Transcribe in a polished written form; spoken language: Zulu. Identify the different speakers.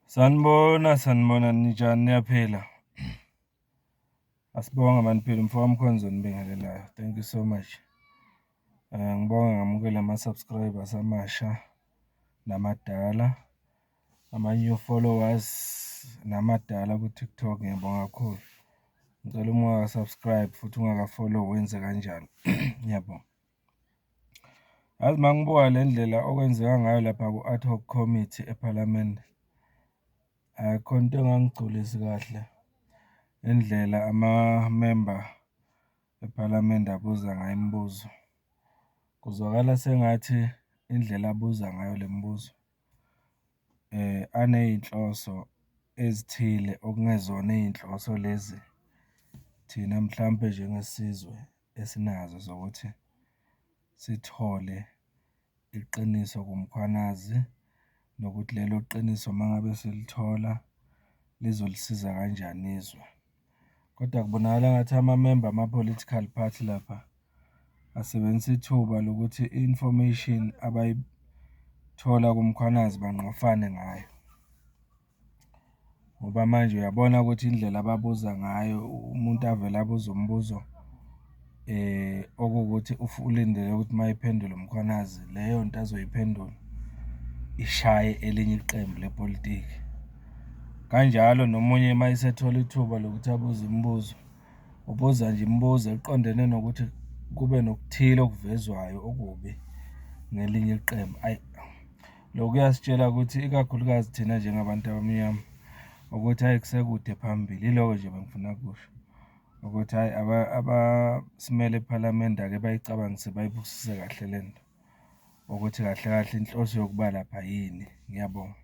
Speaker 1: Sanibona ninjani niyaphila? Asibonge maniphila umfowabo Mkhonzo nibingelelayo. Thank you so much. Ngibonga ngamukela ama-subscribers amasha namadala, ama-new followers namadala ku-TikTok ngiyabonga kakhulu. Ngicela uma ungaka-subscribe futhi ungaka-follow wenze kanjalo. Ngiyabonga. Yazi mangibuka le ndlela okwenzeka ngayo lapha ku-ad hoc committee ePhalamende, akukho into engangigculisi kahle indlela amamemba ePhalamende abuza ngayo imibuzo. Kuzwakala sengathi indlela abuza ngayo le mibuzo aney'nhloso ezithile okungezona iy'nhloso lezi thina mhlampe njengesizwe esinazo zokuthi sithole iqiniso kumkhwanazi nokuthi lelo qiniso uma ngabe silithola lizolisiza kanjani izwe. Kodwa kubonakala ngathi amamemba ama-political party lapha asebenzisa ithuba lokuthi i-information abayithola kumkhwanazi banqofane ngayo. Ngoba manje uyabona ukuthi indlela ababuza ngayo umuntu avele abuze umbuzo okuwukuthi ulindele ukuthi uma iphendula umkhwanazi leyo nto azoyiphendula ishaye elinye iqembu lepolitiki. Kanjalo nomunye uma esethola ithuba lokuthi abuze imibuzo, ubuza nje imibuzo eqondene nokuthi kube nokuthile okuvezwayo okubi ngelinye iqembu. Ayi, lokhu kuyasitshela ukuthi ikakhulukazi thina njengabantu abamnyama ukuthi hhayi kusekude phambili. Yiloko nje bengifuna kusho ukuthi hhayi abasimele ePhalamende ake bayicabangise bayibukisise kahle le nto ukuthi kahle kahle inhloso yokuba lapha yini. Ngiyabonga.